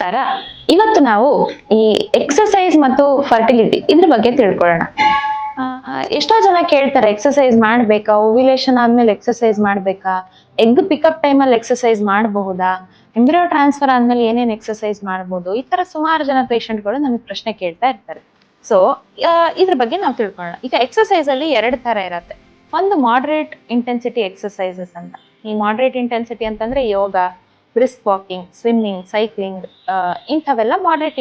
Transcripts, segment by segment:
ನಮಸ್ಕಾರ. ಇವತ್ತು ನಾವು ಈ ಎಕ್ಸಸೈಸ್ ಮತ್ತು ಫರ್ಟಿಲಿಟಿ ಇದ್ರ ಬಗ್ಗೆ ತಿಳ್ಕೊಳ್ಳೋಣ. ಎಷ್ಟೋ ಜನ ಕೇಳ್ತಾರೆ, ಎಕ್ಸಸೈಸ್ ಮಾಡ್ಬೇಕಾ, ಓವ್ಯುಲೇಷನ್ ಆದ್ಮೇಲೆ ಎಕ್ಸಸೈಸ್ ಮಾಡ್ಬೇಕಾ, ಎಗ್ ಪಿಕಪ್ ಟೈಮಲ್ಲಿ ಎಕ್ಸಸೈಸ್ ಮಾಡಬಹುದಾ, ಎಂಬ್ರಿಯೋ ಟ್ರಾನ್ಸ್ಫರ್ ಆದ್ಮೇಲೆ ಏನೇನ್ ಎಕ್ಸಸೈಸ್ ಮಾಡಬಹುದು, ಈ ತರ ಸುಮಾರು ಜನ ಪೇಷಂಟ್ಗಳು ನಮಗೆ ಪ್ರಶ್ನೆ ಕೇಳ್ತಾ ಇರ್ತಾರೆ. ಸೊ ಇದ್ರ ಬಗ್ಗೆ ನಾವು ತಿಳ್ಕೊಳ್ಳೋಣ. ಈಗ ಎಕ್ಸಸೈಸ್ ಅಲ್ಲಿ ಎರಡು ತರ ಇರತ್ತೆ. ಒಂದು ಮಾಡರೇಟ್ ಇಂಟೆನ್ಸಿಟಿ ಎಕ್ಸಸೈಸಸ್ ಅಂತ. ಈ ಮಾಡರೇಟ್ ಇಂಟೆನ್ಸಿಟಿ ಅಂತಂದ್ರೆ yoga, brisk walking, swimming, cycling, ಇಂಥವೆಲ್ಲ ಮಾಡರೇಟ್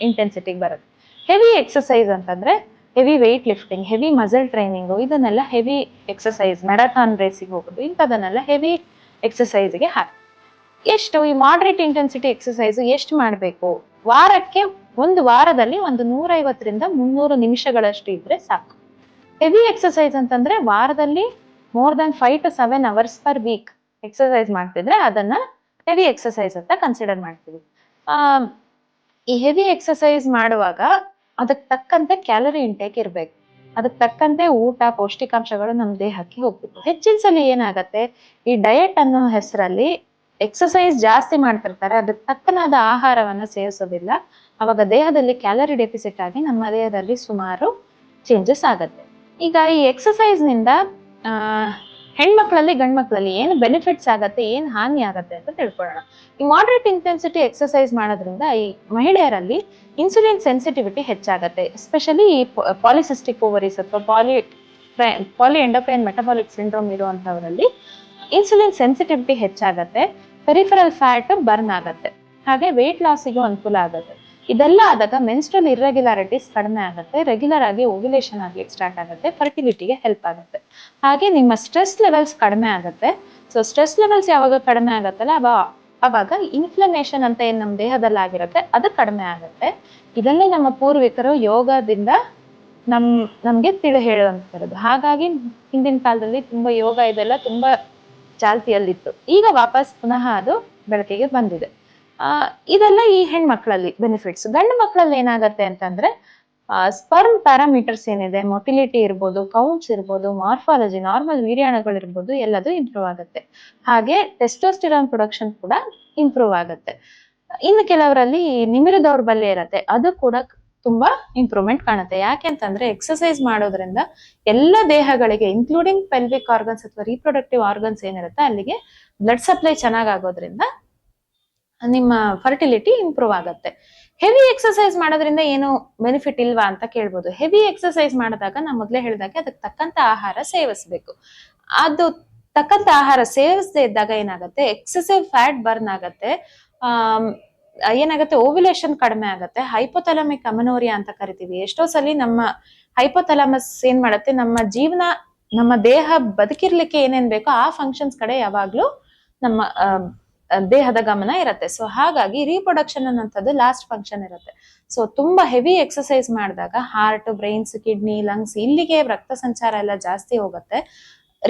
ಇಂಟೆನ್ಸಿಟಿಗೆ ಬರುತ್ತೆ. ಹೆವಿ ಎಕ್ಸಸೈಸ್ ಅಂತಂದ್ರೆ heavy weight lifting, heavy muscle training, ಇದನ್ನೆಲ್ಲ ಹೆವಿ ಎಕ್ಸಸೈಸ್, ಮ್ಯಾರಥಾನ್ ರೇಸಿಗೆ ಹೋಗೋದು, ಇಂಥದನ್ನೆಲ್ಲ ಹೆವಿ ಎಕ್ಸಸೈಸ್ಗೆ ಎಷ್ಟು ಈ ಮಾಡರೇಟ್ ಇಂಟೆನ್ಸಿಟಿ ಎಕ್ಸಸೈಸ್ ಎಷ್ಟು ಮಾಡಬೇಕು? ವಾರಕ್ಕೆ ಒಂದು ವಾರದಲ್ಲಿ 150ರಿಂದ 300 ನಿಮಿಷಗಳಷ್ಟು ಇದ್ರೆ ಸಾಕು. ಹೆವಿ ಎಕ್ಸಸೈಸ್ ಅಂತಂದ್ರೆ ವಾರದಲ್ಲಿ more than 5 to 7 hours per week exercise ಮಾಡ್ತಿದ್ರೆ ಅದನ್ನ ಹೆವಿ ಎಕ್ಸಸೈಸ್ ಅಂತ ಕನ್ಸಿಡರ್ ಮಾಡ್ತೀವಿ. ಈ ಹೆವಿ ಎಕ್ಸಸೈಸ್ ಮಾಡುವಾಗ ಅದಕ್ಕೆ ತಕ್ಕಂತೆ ಕ್ಯಾಲರಿ ಇಂಟೇಕ್ ಇರ್ಬೇಕು. ಅದಕ್ಕೆ ತಕ್ಕಂತೆ ಊಟ, ಪೌಷ್ಟಿಕಾಂಶಗಳು ನಮ್ಮ ದೇಹಕ್ಕೆ ಹೋಗ್ಬೇಕು. ಹೆಚ್ಚಿನ ಸಲ ಏನಾಗತ್ತೆ, ಈ ಡಯಟ್ ಅನ್ನೋ ಹೆಸರಲ್ಲಿ ಎಕ್ಸಸೈಸ್ ಜಾಸ್ತಿ ಮಾಡ್ತಿರ್ತಾರೆ, ಅದಕ್ಕೆ ತಕ್ಕನಾದ ಆಹಾರವನ್ನ ಸೇವಿಸೋದಿಲ್ಲ. ಅವಾಗ ದೇಹದಲ್ಲಿ ಕ್ಯಾಲರಿ ಡೆಫಿಸಿಟ್ ಆಗಿ ನಮ್ಮ ದೇಹದಲ್ಲಿ ಸುಮಾರು ಚೇಂಜಸ್ ಆಗತ್ತೆ. ಈಗ ಈ ಎಕ್ಸಸೈಸ್ ನಿಂದ ಹೆಣ್ಮಕ್ಳಲ್ಲಿ ಗಂಡ್ಮಕ್ಳಲ್ಲಿ ಏನು ಬೆನಿಫಿಟ್ಸ್ ಆಗತ್ತೆ, ಏನ್ ಹಾನಿ ಆಗತ್ತೆ ಅಂತ ತಿಳ್ಕೊಳ್ಳೋಣ. ಈ ಮಾಡರೇಟ್ ಇಂಟೆನ್ಸಿಟಿ ಎಕ್ಸಸೈಸ್ ಮಾಡೋದ್ರಿಂದ ಈ ಮಹಿಳೆಯರಲ್ಲಿ ಇನ್ಸುಲಿನ್ ಸೆನ್ಸಿಟಿವಿಟಿ ಹೆಚ್ಚಾಗತ್ತೆ. ಎಸ್ಪೆಷಲಿ ಈ ಪಾಲಿಸಿಸ್ಟಿಕ್ ಓವರೀಸ್ ಅಥವಾ ಪಾಲಿ ಎಂಡೋಕ್ರೈನ್ ಮೆಟಬಾಲಿಕ್ ಸಿಂಡ್ರೋಮ್ ಇರುವಂತವರಲ್ಲಿ ಇನ್ಸುಲಿನ್ ಸೆನ್ಸಿಟಿವಿಟಿ ಹೆಚ್ಚಾಗತ್ತೆ, ಪೆರಿಫರಲ್ ಫ್ಯಾಟ್ ಬರ್ನ್ ಆಗತ್ತೆ, ಹಾಗೆ ವೆಯ್ಟ್ ಲಾಸಿಗೂ ಅನುಕೂಲ ಆಗತ್ತೆ. ಇದೆಲ್ಲ ಆದಾಗ ಮೆನ್ಸ್ಟ್ರಲ್ ಇರ್ರೆಗ್ಯುಲಾರಿಟೀಸ್ ಕಡಿಮೆ ಆಗುತ್ತೆ, ರೆಗ್ಯುಲರ್ ಆಗಿ ಓವ್ಯುಲೇಷನ್ ಆಗ್ಲಿಕ್ಕೆ ಸ್ಟಾರ್ಟ್ ಆಗುತ್ತೆ, ಫರ್ಟಿಲಿಟಿಗೆ ಹೆಲ್ಪ್ ಆಗುತ್ತೆ. ಹಾಗೆ ನಿಮ್ಮ ಸ್ಟ್ರೆಸ್ ಲೆವೆಲ್ಸ್ ಕಡಿಮೆ ಆಗುತ್ತೆ. ಸೊ ಸ್ಟ್ರೆಸ್ ಲೆವೆಲ್ಸ್ ಯಾವಾಗ ಕಡಿಮೆ ಆಗತ್ತಲ್ಲ ಅವಾಗ ಇನ್ಫ್ಲಮೇಷನ್ ಅಂತ ಏನ್ ನಮ್ಮ ದೇಹದಲ್ಲಿ ಆಗಿರುತ್ತೆ ಅದು ಕಡಿಮೆ ಆಗುತ್ತೆ. ಇದನ್ನೇ ನಮ್ಮ ಪೂರ್ವಿಕರು ಯೋಗದಿಂದ ನಮ್ಗೆ ಹೇಳುವಂತದ್ದು. ಹಾಗಾಗಿ ಹಿಂದಿನ ಕಾಲದಲ್ಲಿ ತುಂಬಾ ಯೋಗ ಇದೆಲ್ಲ ತುಂಬಾ ಚಾಲ್ತಿಯಲ್ಲಿತ್ತು. ಈಗ ವಾಪಸ್ ಪುನಃ ಅದು ಬೆಳಕಿಗೆ ಬಂದಿದೆ. ಇದೆಲ್ಲ ಈ ಹೆಣ್ಮಕ್ಳಲ್ಲಿ ಬೆನಿಫಿಟ್ಸ್. ಗಂಡು ಮಕ್ಕಳಲ್ಲಿ ಏನಾಗತ್ತೆ ಅಂತಂದ್ರೆ ಸ್ಪರ್ಮ್ ಪ್ಯಾರಾಮೀಟರ್ಸ್ ಏನಿದೆ, ಮೊಟಿಲಿಟಿ ಇರ್ಬೋದು, ಕೌಂಟ್ಸ್ ಇರ್ಬೋದು, ಮಾರ್ಫಾಲಜಿ, ನಾರ್ಮಲ್ ವೀರ್ಯಾಣುಗಳಿರ್ಬೋದು, ಎಲ್ಲದೂ ಇಂಪ್ರೂವ್ ಆಗುತ್ತೆ. ಹಾಗೆ ಟೆಸ್ಟೋಸ್ಟಿರಾನ್ ಪ್ರೊಡಕ್ಷನ್ ಕೂಡ ಇಂಪ್ರೂವ್ ಆಗುತ್ತೆ. ಇನ್ನು ಕೆಲವರಲ್ಲಿ ನಿಮಿರು ದೌರ್ಬಲ್ಯ ಇರತ್ತೆ, ಅದು ಕೂಡ ತುಂಬಾ ಇಂಪ್ರೂವ್ಮೆಂಟ್ ಕಾಣುತ್ತೆ. ಯಾಕೆಂತಂದ್ರೆ ಎಕ್ಸಸೈಸ್ ಮಾಡೋದ್ರಿಂದ ಎಲ್ಲ ದೇಹಗಳಿಗೆ ಇನ್ಕ್ಲೂಡಿಂಗ್ ಪೆಲ್ವಿಕ್ ಆರ್ಗನ್ಸ್ ಅಥವಾ ರೀಪ್ರೊಡಕ್ಟಿವ್ ಆರ್ಗನ್ಸ್ ಏನಿರುತ್ತೆ ಅಲ್ಲಿಗೆ ಬ್ಲಡ್ ಸಪ್ಲೈ ಚೆನ್ನಾಗಾಗೋದ್ರಿಂದ ನಿಮ್ಮ ಫರ್ಟಿಲಿಟಿ ಇಂಪ್ರೂವ್ ಆಗುತ್ತೆ. ಹೆವಿ ಎಕ್ಸಸೈಸ್ ಮಾಡೋದ್ರಿಂದ ಏನು ಬೆನಿಫಿಟ್ ಇಲ್ವಾ ಅಂತ ಕೇಳ್ಬೋದು. ಹೆವಿ ಎಕ್ಸಸೈಸ್ ಮಾಡಿದಾಗ ನಾ ಮೊದ್ಲೇ ಹೇಳಿದಾಗೆ ಅದಕ್ಕೆ ತಕ್ಕಂತ ಆಹಾರ ಸೇವಿಸ್ಬೇಕು. ಅದು ತಕ್ಕಂತ ಆಹಾರ ಸೇವಿಸದೇ ಇದ್ದಾಗ ಏನಾಗುತ್ತೆ, ಎಕ್ಸೆಸಿವ್ ಫ್ಯಾಟ್ ಬರ್ನ್ ಆಗತ್ತೆ, ಏನಾಗುತ್ತೆ ಓವ್ಯುಲೇಷನ್ ಕಡಿಮೆ ಆಗತ್ತೆ, ಹೈಪೋಥಾಲಮಿಕ್ ಅಮೆನೋರಿಯಾ ಅಂತ ಕರಿತೀವಿ. ಎಷ್ಟೋ ಸಲ ನಮ್ಮ ಹೈಪೋಥಾಲಮಸ್ ಏನ್ ಮಾಡುತ್ತೆ, ನಮ್ಮ ಜೀವನ, ನಮ್ಮ ದೇಹ ಬದುಕಿರ್ಲಿಕ್ಕೆ ಏನೇನ್ ಬೇಕೋ ಆ ಫಂಕ್ಷನ್ಸ್ ಕಡೆ ಯಾವಾಗ್ಲೂ ನಮ್ಮ ದೇಹದ ಗಮನ ಇರುತ್ತೆ. ಸೊ ಹಾಗಾಗಿ ರೀಪ್ರೊಡಕ್ಷನ್ ಅನ್ನೋಂಥದ್ದು ಲಾಸ್ಟ್ ಫಂಕ್ಷನ್ ಇರುತ್ತೆ. ಸೊ ತುಂಬಾ ಹೆವಿ ಎಕ್ಸಸೈಸ್ ಮಾಡಿದಾಗ ಹಾರ್ಟ್, ಬ್ರೈನ್ಸ್, ಕಿಡ್ನಿ, ಲಂಗ್ಸ್ ಇಲ್ಲಿಗೆ ರಕ್ತ ಸಂಚಾರ ಎಲ್ಲ ಜಾಸ್ತಿ ಹೋಗುತ್ತೆ,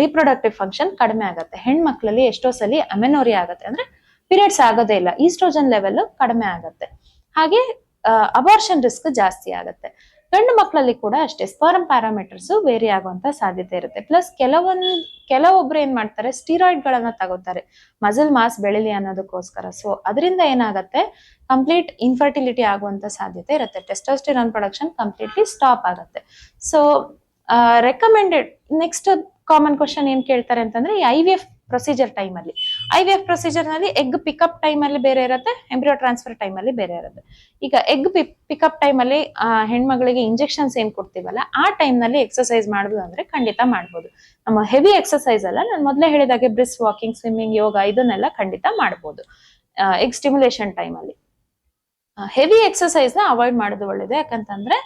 ರೀಪ್ರೊಡಕ್ಟಿವ್ ಫಂಕ್ಷನ್ ಕಡಿಮೆ ಆಗುತ್ತೆ. ಹೆಣ್ಮಕ್ಳಲ್ಲಿ ಎಷ್ಟೋ ಸಲ ಅಮೆನೋರಿಯಾ ಆಗುತ್ತೆ, ಅಂದ್ರೆ ಪೀರಿಯಡ್ಸ್ ಆಗೋದೇ ಇಲ್ಲ, ಈಸ್ಟ್ರೋಜನ್ ಲೆವೆಲ್ ಕಡಿಮೆ ಆಗುತ್ತೆ, ಹಾಗೆ ಅಬಾರ್ಷನ್ ರಿಸ್ಕ್ ಜಾಸ್ತಿ ಆಗುತ್ತೆ. ಗಂಡು ಮಕ್ಕಳಲ್ಲಿ ಕೂಡ ಅಷ್ಟೇ ಸ್ಪರ್ಮ್ ಪ್ಯಾರಾಮೀಟರ್ಸ್ ವೇರಿ ಆಗುವಂತ ಸಾಧ್ಯತೆ ಇರುತ್ತೆ. ಪ್ಲಸ್ ಕೆಲವೊಬ್ರು ಏನ್ ಮಾಡ್ತಾರೆ, ಸ್ಟೀರಾಯ್ಡ್ ಗಳನ್ನ ತಗೋತಾರೆ ಮಸಲ್ ಮಾಸ್ ಬೆಳಿಲಿ ಅನ್ನೋದಕ್ಕೋಸ್ಕರ. ಸೊ ಅದರಿಂದ ಏನಾಗುತ್ತೆ, ಕಂಪ್ಲೀಟ್ ಇನ್ಫರ್ಟಿಲಿಟಿ ಆಗುವಂತ ಸಾಧ್ಯತೆ ಇರುತ್ತೆ. ಟೆಸ್ಟೋಸ್ಟಿರಾನ್ ಪ್ರೊಡಕ್ಷನ್ ಕಂಪ್ಲೀಟ್ಲಿ ಸ್ಟಾಪ್ ಆಗುತ್ತೆ. So recommended next common question ಏನ್ ಕೇಳ್ತಾರೆ ಅಂತಂದ್ರೆ, ಈ IVF ಪ್ರೊಸೀಜರ್ ಟೈಮಲ್ಲಿ, IVF ಪ್ರೊಸೀಜರ್ ನಲ್ಲಿ ಎಗ್ ಪಿಕಪ್ ಟೈಮ್ ಅಲ್ಲಿ ಬೇರೆ ಇರುತ್ತೆ, ಎಂಬ್ರಿಯೋ ಟ್ರಾನ್ಸ್ಫರ್ ಟೈಮ್ ಅಲ್ಲಿ ಬೇರೆ ಇರುತ್ತೆ. ಈಗ ಎಗ್ ಪಿಕಪ್ ಟೈಮ್ ಅಲ್ಲಿ ಹೆಣ್ಮಗಳಿಗೆ ಇಂಜೆಕ್ಷನ್ಸ್ ಏನ್ ಕೊಡ್ತೀವಲ್ಲ ಆ ಟೈಮ್ ನಲ್ಲಿ ಎಕ್ಸಸೈಸ್ ಮಾಡುದು ಅಂದ್ರೆ ಖಂಡಿತ ಮಾಡ್ಬೋದು. ನಮ್ಮ ಹೆವಿ ಎಕ್ಸಸೈಸ್ ಅಲ್ಲ, ನಾನು ಮೊದಲೇ ಹೇಳಿದಾಗೆ ಬ್ರಿಸ್ಕ್ ವಾಕಿಂಗ್, ಸ್ವಿಮ್ಮಿಂಗ್, ಯೋಗ ಇದನ್ನೆಲ್ಲ ಖಂಡಿತ ಮಾಡ್ಬೋದು ಎಗ್ ಸ್ಟಿಮ್ಯುಲೇಷನ್ ಟೈಮ್ ಅಲ್ಲಿ. ಹೆವಿ ಎಕ್ಸಸೈಸ್ ನ ಅವಾಯ್ಡ್ ಮಾಡೋದು ಒಳ್ಳೇದು. ಯಾಕಂತಂದ್ರೆ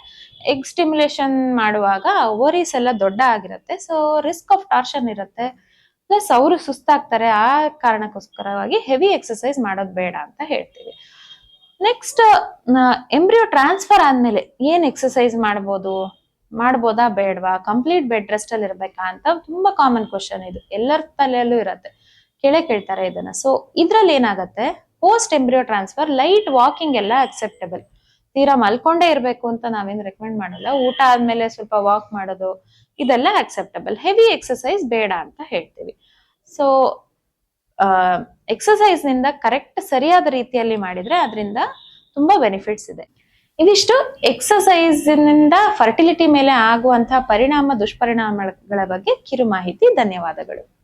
ಎಗ್ ಸ್ಟಿಮ್ಯುಲೇಷನ್ ಮಾಡುವಾಗ ಓವರೀಸ್ ಎಲ್ಲ ದೊಡ್ಡ ಆಗಿರುತ್ತೆ, ಸೊ ರಿಸ್ಕ್ ಆಫ್ ಟಾರ್ಷನ್ ಇರುತ್ತೆ, ಪ್ಲಸ್ ಅವರು ಸುಸ್ತಾಗ್ತಾರೆ. ಆ ಕಾರಣಕ್ಕೋಸ್ಕರವಾಗಿ ಹೆವಿ ಎಕ್ಸಸೈಸ್ ಮಾಡೋದು ಬೇಡ ಅಂತ ಹೇಳ್ತೀವಿ. ನೆಕ್ಸ್ಟ್ ಎಂಬ್ರಿಯೋ ಟ್ರಾನ್ಸ್ಫರ್ ಆದ್ಮೇಲೆ ಏನ್ ಎಕ್ಸಸೈಸ್ ಮಾಡ್ಬೋದಾ ಬೇಡವಾ, ಕಂಪ್ಲೀಟ್ ಬೆಡ್ ರೆಸ್ಟ್ ಅಲ್ಲಿ ಇರ್ಬೇಕಾ ಅಂತ ತುಂಬಾ ಕಾಮನ್ ಕ್ವಶನ್ ಇದು, ಎಲ್ಲರ ತಲೆಯಲ್ಲೂ ಇರತ್ತೆ, ಕೇಳ್ತಾರೆ ಇದನ್ನ. ಸೊ ಇದ್ರಲ್ಲಿ ಏನಾಗತ್ತೆ, post embryo transfer light walking ಎಲ್ಲ ಅಕ್ಸೆಪ್ಟಬಲ್. ತೀರಾ ಮಲ್ಕೊಂಡೇ ಇರ್ಬೇಕು ಅಂತ ನಾವೇನ್ ರೆಕಮೆಂಡ್ ಮಾಡಲ್ಲ. ಊಟ ಆದ್ಮೇಲೆ ಸ್ವಲ್ಪ ವಾಕ್ ಮಾಡೋದು ಇದೆಲ್ಲ ಅಕ್ಸೆಪ್ಟಬಲ್. ಹೆವಿ ಎಕ್ಸಸೈಸ್ ಬೇಡ ಅಂತ ಹೇಳ್ತೀವಿ. ಸೊ ಎಕ್ಸಸೈಸ್ ನಿಂದ ಕರೆಕ್ಟ್ ಸರಿಯಾದ ರೀತಿಯಲ್ಲಿ ಮಾಡಿದ್ರೆ ಅದರಿಂದ ತುಂಬಾ ಬೆನಿಫಿಟ್ಸ್ ಇದೆ. ಇದಿಷ್ಟು ಎಕ್ಸಸೈಸ್ ನಿಂದ ಫರ್ಟಿಲಿಟಿ ಮೇಲೆ ಆಗುವಂತಹ ಪರಿಣಾಮ ದುಷ್ಪರಿಣಾಮಗಳ ಬಗ್ಗೆ ಕಿರು ಮಾಹಿತಿ. ಧನ್ಯವಾದಗಳು.